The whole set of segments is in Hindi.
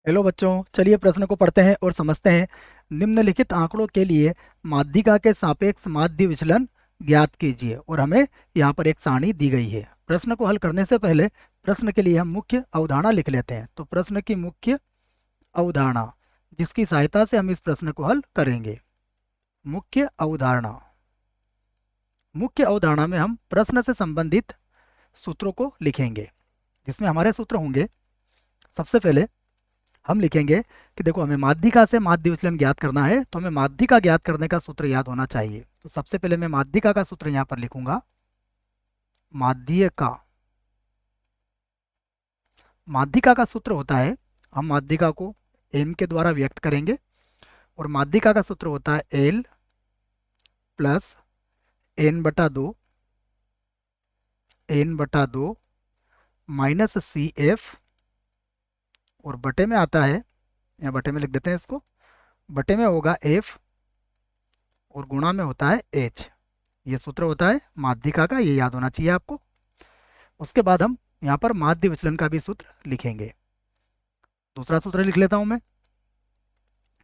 हेलो बच्चों, चलिए प्रश्न को पढ़ते हैं और समझते हैं। निम्नलिखित आंकड़ों के लिए माध्यिका के सापेक्ष माध्य विचलन ज्ञात कीजिए। और हमें यहाँ पर एक सारणी दी गई है। प्रश्न को हल करने से पहले प्रश्न के लिए हम मुख्य अवधारणा लिख लेते हैं। तो प्रश्न की मुख्य अवधारणा, जिसकी सहायता से हम इस प्रश्न को हल करेंगे। मुख्य अवधारणा। मुख्य अवधारणा में हम प्रश्न से संबंधित सूत्रों को लिखेंगे, जिसमें हमारे सूत्र होंगे। सबसे पहले हम लिखेंगे कि देखो, हमें माध्यिका से माध्य विचलन ज्ञात करना है, तो हमें माध्यिका ज्ञात करने का सूत्र याद होना चाहिए। तो सबसे पहले मैं माध्यिका का सूत्र यहां पर लिखूंगा। माध्यिका माध्यिका का सूत्र होता है, हम माध्यिका को m के द्वारा व्यक्त करेंगे। और माध्यिका का सूत्र होता है l plus n/2 minus C F. और बटे में आता है, या बटे में लिख देते हैं इसको, बटे में होगा f और गुणा में होता है h। ये सूत्र होता है माध्यिका का, ये याद होना चाहिए आपको। उसके बाद हम यहाँ पर माध्य विचलन का भी सूत्र लिखेंगे। दूसरा सूत्र लिख लेता हूं मैं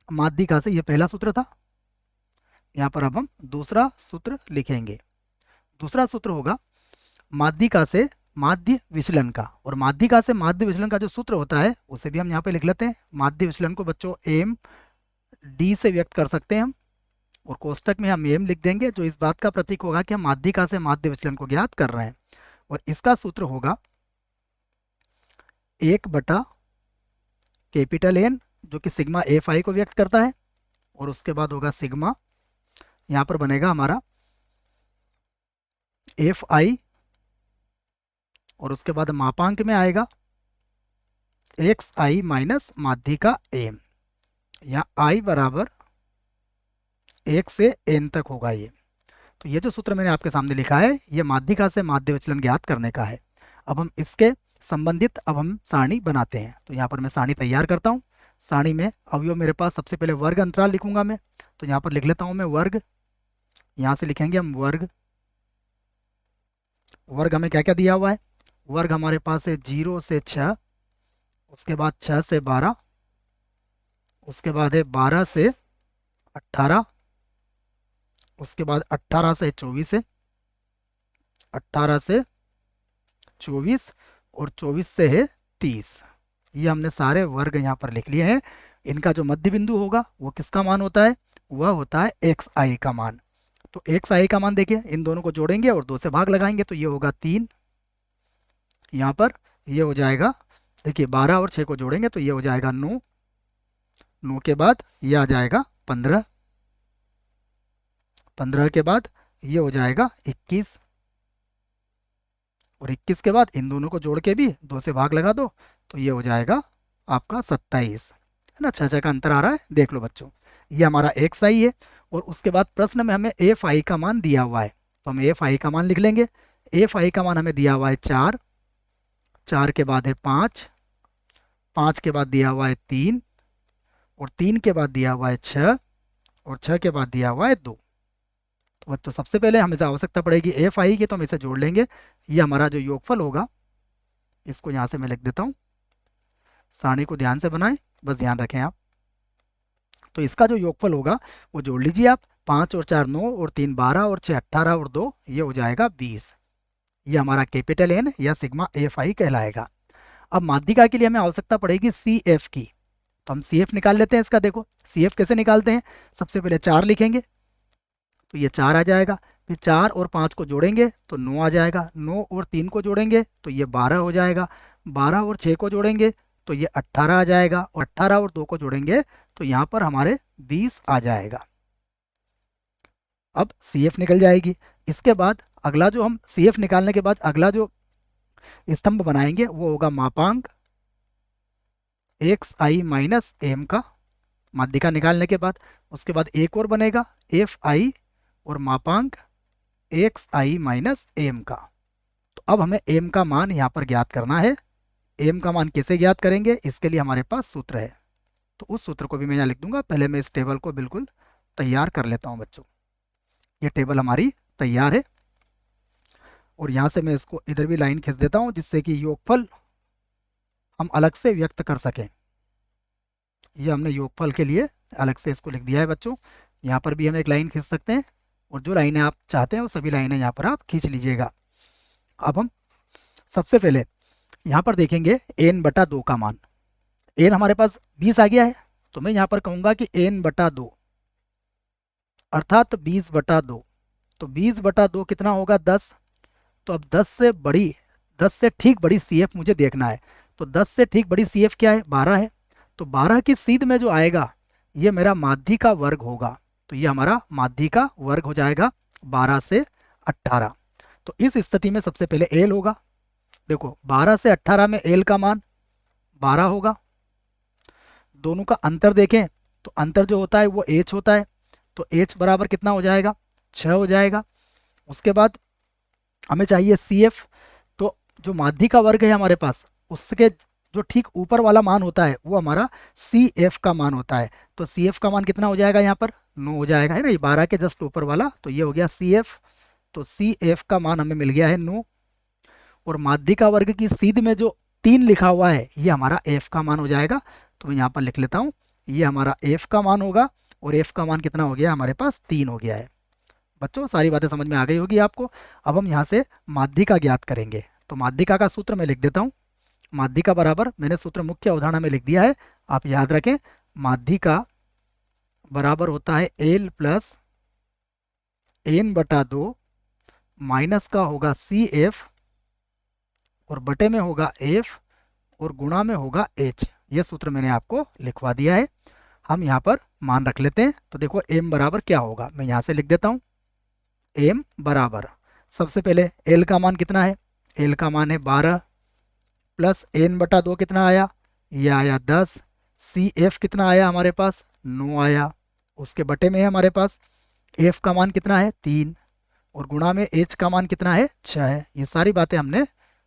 माध्यिका से। ये पहला सूत्र था, यहाँ पर अब हम दूसरा सूत्र लिखेंगे। दूसरा सूत्र होगा माध्यिका से माध्य विचलन का। और माध्यिका से माध्य विचलन का जो सूत्र होता है उसे भी हम यहाँ पे लिख लेते हैं। माध्य विचलन को बच्चों एम डी से व्यक्त कर सकते हैं हम, और कोष्टक में हम एम लिख देंगे, जो इस बात का प्रतीक होगा कि हम माध्यिका से माध्य विचलन को ज्ञात कर रहे हैं। और इसका सूत्र होगा 1/N, जो कि सिग्मा एफ आई को व्यक्त करता है। और उसके बाद होगा सिग्मा, यहाँ पर बनेगा हमारा एफ आई, और उसके बाद मापांक में आएगा एक्स आई माइनस माध्यिका एम। यहाँ आई बराबर 1 से n तक होगा ये। तो ये जो सूत्र मैंने आपके सामने लिखा है, ये माध्यिका से माध्य विचलन ज्ञात करने का है। अब हम इसके संबंधित हम सारणी बनाते हैं। तो यहाँ पर मैं सारणी तैयार करता हूँ। सारणी में अवयव मेरे पास, सबसे पहले वर्ग अंतराल लिखूंगा मैं। तो यहाँ पर लिख लेता हूँ मैं वर्ग। यहाँ से लिखेंगे हम वर्ग। वर्ग हमें क्या क्या दिया हुआ है? वर्ग हमारे पास है 0 से 6, उसके बाद 6 से 12, उसके बाद है 12 से 18, उसके बाद 18 से 24 है, 18 से 24, और 24 से है 30। ये हमने सारे वर्ग यहाँ पर लिख लिए हैं। इनका जो मध्य बिंदु होगा वो किसका मान होता है? वह होता है एक्स आई का मान। तो एक्स आई का मान देखिए, इन दोनों को जोड़ेंगे और 2 से भाग लगाएंगे, तो ये होगा 3। यहाँ पर ये हो जाएगा, देखिए 12 और 6 को जोड़ेंगे तो ये हो जाएगा 9। 9 के बाद ये आ जाएगा 15। 15 के बाद ये हो जाएगा 21। और 21 के बाद इन दोनों को जोड़ के भी 2 से भाग लगा दो, तो ये हो जाएगा आपका 27। है ना? 6 का अंतर आ रहा है, देख लो बच्चों। ये हमारा एक्स आई है। और उसके बाद प्रश्न में हमें एफ आई का मान दिया हुआ है, तो हम एफ आई का मान लिख लेंगे। एफ आई का मान हमें दिया हुआ है 4। 4 के बाद है 5। 5 के बाद दिया हुआ है 3। और 3 के बाद दिया हुआ है 6। और 6 के बाद दिया हुआ है 2। तो सबसे पहले हमें आवश्यकता पड़ेगी एफ आई की, तो हम इसे जोड़ लेंगे। ये हमारा जो योगफल होगा, इसको यहाँ से मैं लिख देता हूँ। सारणी को ध्यान से बनाएं, बस ध्यान रखें आप। तो इसका जो योगफल होगा वो जोड़ लीजिए आप। 5 और 4 9, और 3 12, और 6 18, और 2 ये हो जाएगा 20। ये हमारा कैपिटल एन या सिग्मा एफ आई कहलाएगा। अब माध्यिका के लिए हमें आवश्यकता पड़ेगी सी एफ की, तो हम सी एफ निकाल लेते हैं इसका। देखो सी एफ कैसे निकालते हैं? सबसे पहले 4 लिखेंगे, तो ये 4 आ जाएगा। फिर 4 और 5 को जोड़ेंगे तो 9 आ जाएगा। 9 और 3 को जोड़ेंगे तो ये 12 हो जाएगा। 12 और 6 को जोड़ेंगे तो ये 18 आ जाएगा। और 18 और 2 को जोड़ेंगे तो यहाँ पर हमारे 20 आ जाएगा। अब सी एफ निकल जाएगी। इसके बाद अगला जो हम सी एफ निकालने के बाद अगला जो स्तंभ बनाएंगे वो होगा मापांक एक्स आई माइनस एम का, माध्यिका निकालने के बाद। उसके बाद एक और बनेगा एफ आई और मापांक एक्स आई माइनस एम का। तो अब हमें एम का मान यहाँ पर ज्ञात करना है। एम का मान कैसे ज्ञात करेंगे? इसके लिए हमारे पास सूत्र है, तो उस सूत्र को भी मैं यहाँ लिख दूंगा। पहले मैं इस टेबल को बिल्कुल तैयार कर लेता हूँ बच्चों। ये टेबल हमारी तैयार है। और यहाँ से मैं इसको इधर भी लाइन खींच देता हूँ, जिससे कि योगफल हम अलग से व्यक्त कर सकें। ये हमने योगफल के लिए अलग से इसको लिख दिया है बच्चों। यहाँ पर भी हम एक लाइन खींच सकते हैं, और जो लाइनें आप चाहते हैं वो सभी लाइनें यहाँ पर आप खींच लीजिएगा। अब हम सबसे पहले यहाँ पर देखेंगे n/2 का मान। n हमारे पास 20 आ गया है, तो मैं यहाँ पर कहूँगा कि n/2 अर्थात 20/2। तो 20/2 कितना होगा? 10। तो अब 10 से ठीक बड़ी CF मुझे देखना है। तो 10 से ठीक बड़ी CF क्या है? 12 है। तो 12 की सीध में जो आएगा ये मेरा माध्य का वर्ग होगा। तो ये हमारा माध्य का वर्ग हो जाएगा 12 से 18। तो इस स्थिति में सबसे पहले एल होगा। देखो 12 से 18 में एल का मान 12 होगा। दोनों का अंतर देखें तो अंतर जो होता है वो h होता है। तो h बराबर कितना हो जाएगा? 6 हो जाएगा। उसके बाद हमें चाहिए CF। तो जो माध्य का वर्ग है हमारे पास, उसके जो ठीक ऊपर वाला मान होता है वो हमारा CF का मान होता है। तो CF का मान कितना हो जाएगा? यहाँ पर 9 हो जाएगा, है ना, ये 12 के जस्ट ऊपर वाला। तो ये हो गया CF। तो CF का मान हमें मिल गया है 9। और माध्य का वर्ग की सीध में जो 3 लिखा हुआ है ये हमारा F का मान हो जाएगा। तो मैं यहाँ पर लिख लेता हूँ, ये हमारा F का मान होगा। और F का मान कितना हो गया? हमारे पास 3 हो गया है। बच्चों सारी बातें समझ में आ गई होगी आपको। अब हम यहाँ से माध्यिका ज्ञात करेंगे। तो माध्यिका का सूत्र मैं लिख देता हूँ। माध्यिका बराबर, मैंने सूत्र मुख्य अवधारणा में लिख दिया है, आप याद रखें। माध्यिका बराबर होता है एल प्लस n/2 माइनस का होगा CF और बटे में होगा F और गुणा में होगा H। ये सूत्र मैंने आपको लिखवा दिया है। हम यहाँ पर मान रख लेते हैं। तो देखो m बराबर क्या होगा, मैं यहाँ से लिख देता हूँ। m बराबर, सबसे पहले l का मान कितना है? l का मान है 12 प्लस n/2 कितना आया? ये आया 10। CF कितना आया हमारे पास? 9 आया। उसके बटे में है हमारे पास F का मान कितना है? 3 और गुणा में H का मान कितना है? 6 है। ये सारी बातें हमने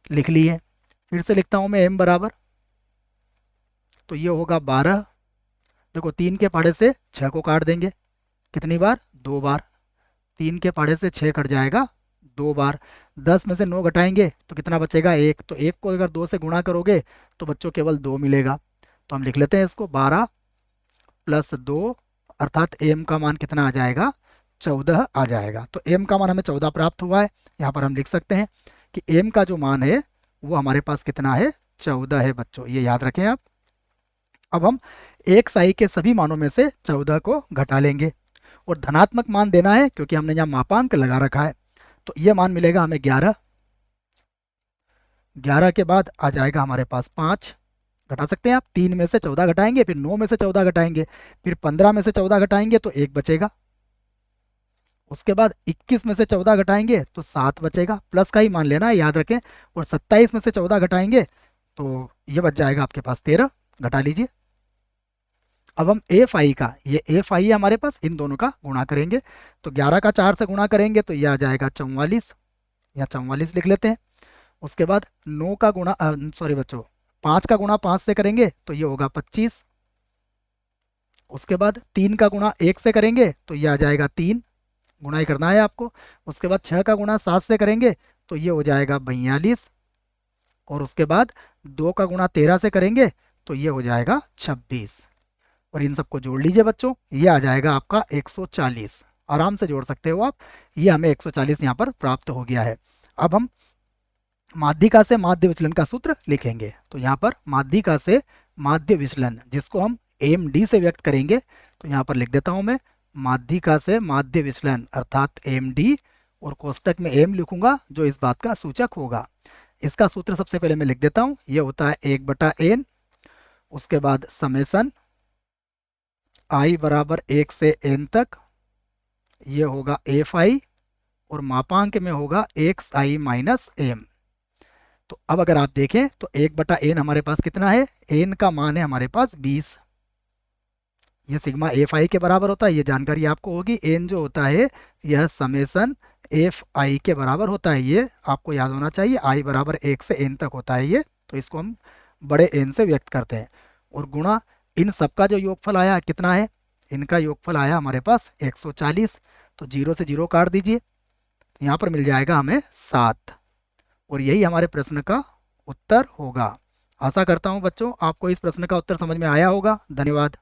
लिख ली है। फिर से लिखता हूँ मैं m बराबर, तो ये होगा 12। देखो 3 के पहाड़े से 6 को काट देंगे, कितनी बार? 2 बार। 3 के पहाड़े से 6 कट जाएगा 2 बार। 10 में से 9 घटाएंगे तो कितना बचेगा? 1। तो 1 को अगर 2 से गुणा करोगे तो बच्चों केवल 2 मिलेगा। तो हम लिख लेते हैं इसको 12 प्लस 2 अर्थात m का मान कितना आ जाएगा? 14 आ जाएगा। तो m का मान हमें 14 प्राप्त हुआ है। यहाँ पर हम लिख सकते हैं कि m का जो मान है वो हमारे पास कितना है? 14 है बच्चों, ये याद रखें आप। अब हम एक साई के सभी मानों में से 14 को घटा लेंगे और धनात्मक मान देना है क्योंकि हमने यहाँ मापांक लगा रखा है। तो ये मान मिलेगा हमें 11। 11 के बाद आ जाएगा हमारे पास 5। घटा सकते हैं आप, 3 में से 14 घटाएंगे, फिर 9 में से 14 घटाएंगे, फिर 15 में से 14 घटाएंगे तो 1 बचेगा। उसके बाद 21 में से 14 घटाएंगे तो 7 बचेगा, प्लस का ही मान लेना है, याद रखें। और 27 में से 14 घटाएंगे तो ये बच जाएगा आपके पास 13। घटा लीजिए। अब हम एफ आई का, ये एफ आई है हमारे पास, इन दोनों का गुणा करेंगे। तो 11 का 4 से गुणा करेंगे तो ये आ जाएगा 44, या 44 लिख लेते हैं। उसके बाद 9 का गुणा, सॉरी बच्चों, 5 का गुणा 5 से करेंगे तो ये होगा 25। उसके बाद 3 का गुणा 1 से करेंगे तो ये आ जाएगा 3, गुणा ही करना है आपको। उसके बाद 6 का गुणा 7 से करेंगे तो ये हो जाएगा 42। और उसके बाद 2 का गुणा 13 से करेंगे तो ये हो जाएगा 26। और इन सबको जोड़ लीजिए बच्चों, ये आ जाएगा आपका 140। आराम से जोड़ सकते हो आप, ये हमें 140 यहाँ पर प्राप्त हो गया है। अब हम माध्यिका से माध्य विचलन का सूत्र लिखेंगे। तो यहाँ पर माध्यिका से माध्य विचलन, जिसको हम एम डी से व्यक्त करेंगे, तो यहाँ पर लिख देता हूँ मैं माध्यिका से माध्य विचलन अर्थात एम डी, और कोष्टक में एम लिखूंगा जो इस बात का सूचक होगा। इसका सूत्र सबसे पहले मैं लिख देता हूँ, ये होता है 1/n। उसके बाद समेसन i बराबर 1 से n तक, ये होगा एफ आई, और मापांक में होगा एक्स आई माइनस एम। तो अब अगर आप देखें तो 1/n हमारे पास कितना है? n का मान है हमारे पास 20। ये सिग्मा एफ आई के बराबर होता है, ये जानकारी आपको होगी। n जो होता है यह समेसन एफ आई के बराबर होता है, ये आपको याद होना चाहिए। i बराबर 1 से n तक होता है ये, तो इसको हम बड़े n से व्यक्त करते हैं। और गुणा इन सबका जो योगफल आया कितना है? इनका योगफल आया हमारे पास 140। तो 0 से 0 काट दीजिए, तो यहाँ पर मिल जाएगा हमें 7। और यही हमारे प्रश्न का उत्तर होगा। आशा करता हूँ बच्चों आपको इस प्रश्न का उत्तर समझ में आया होगा। धन्यवाद।